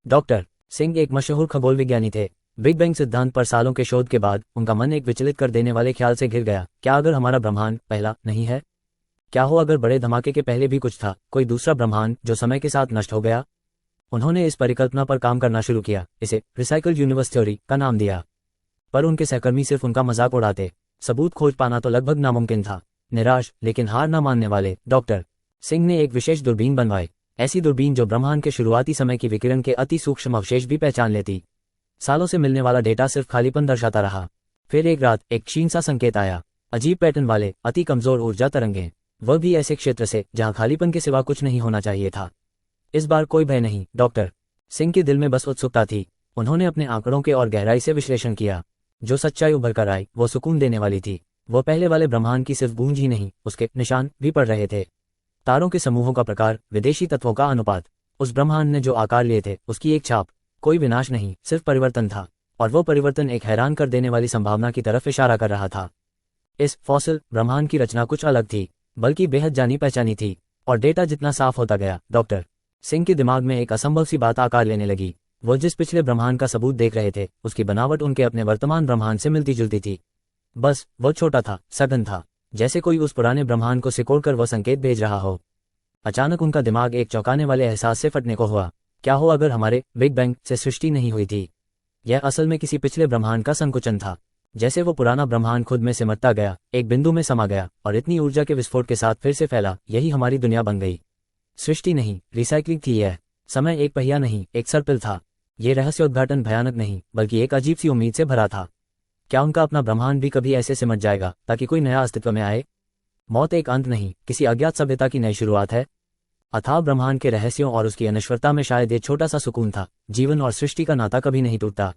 Doctor Singh एक मशहूर खगोल विज्ञानी थे। बिग बैंग सिद्धांत पर सालों के शोध के बाद उनका मन एक विचलित कर देने वाले ख्याल से घिर गया। क्या अगर हमारा ब्रह्मांड पहला नहीं है? क्या हो अगर बड़े धमाके के पहले भी कुछ था, कोई दूसरा ब्रह्मांड जो समय के साथ नष्ट हो गया? उन्होंने इस परिकल्पना पर काम करना शुरू किया, इसे रिसाइकल्ड यूनिवर्स थ्योरी का नाम दिया। पर उनके सहकर्मी सिर्फ उनका मजाक उड़ाते। सबूत खोज पाना तो लगभग नामुमकिन था। निराश लेकिन हार न मानने वाले डॉक्टर सिंह ने एक विशेष दूरबीन बनवाई, ऐसी दूरबीन जो ब्रह्मांड के शुरुआती समय की विकिरण के अति सूक्ष्म अवशेष भी पहचान लेती। सालों से मिलने वाला डेटा सिर्फ खालीपन दर्शाता रहा। फिर एक रात एक क्षीण सा संकेत आया, अजीब पैटर्न वाले अति कमजोर ऊर्जा तरंगे, वह भी ऐसे क्षेत्र से जहां खालीपन के सिवा कुछ नहीं होना चाहिए था। इस बार कोई भय नहीं, डॉक्टर सिंह के दिल में बस उत्सुकता थी। उन्होंने अपने आंकड़ों के और गहराई से विश्लेषण किया। जो सच्चाई उभर कर आई वो सुकून देने वाली थी। वो पहले वाले ब्रह्मांड की सिर्फ गूंज ही नहीं, उसके निशान भी पड़ रहे थे। तारों के समूहों का प्रकार, विदेशी तत्वों का अनुपात, उस ब्रह्मांड ने जो आकार लिए थे उसकी एक छाप। कोई विनाश नहीं, सिर्फ परिवर्तन था, और वो परिवर्तन एक हैरान कर देने वाली संभावना की तरफ इशारा कर रहा था। इस फॉसिल ब्रह्मांड की रचना कुछ अलग थी, बल्कि बेहद जानी पहचानी थी। और डेटा जितना साफ होता गया, डॉक्टर सिंह के दिमाग में एक असंभव सी बात आकार लेने लगी। वो जिस पिछले ब्रह्मांड का सबूत देख रहे थे, उसकी बनावट उनके अपने वर्तमान ब्रह्मांड से मिलती जुलती थी। बस वो छोटा था, सघन था, जैसे कोई उस पुराने ब्रह्मांड को सिकोड़कर वो संकेत भेज रहा हो। अचानक उनका दिमाग एक चौंकाने वाले एहसास से फटने को हुआ। क्या हो अगर हमारे बिग बैंग से सृष्टि नहीं हुई थी? यह असल में किसी पिछले ब्रह्मांड का संकुचन था। जैसे वो पुराना ब्रह्मांड खुद में सिमटता गया, एक बिंदु में समा गया और इतनी ऊर्जा के विस्फोट के साथ फिर से फैला, यही हमारी दुनिया बन गई। सृष्टि नहीं, रिसाइक्लिंग थी यह। समय एक पहिया नहीं, एक सर्पिल था। ये रहस्योद्घाटन भयानक नहीं, बल्कि एक अजीब सी उम्मीद से भरा था। क्या उनका अपना ब्रह्मांड भी कभी ऐसे सिमट जाएगा ताकि कोई नया अस्तित्व में आए? मौत एक अंत नहीं, किसी अज्ञात सभ्यता की नई शुरुआत है। अथाह ब्रह्मांड के रहस्यों और उसकी अनश्वरता में शायद ये छोटा सा सुकून था। जीवन और सृष्टि का नाता कभी नहीं टूटता।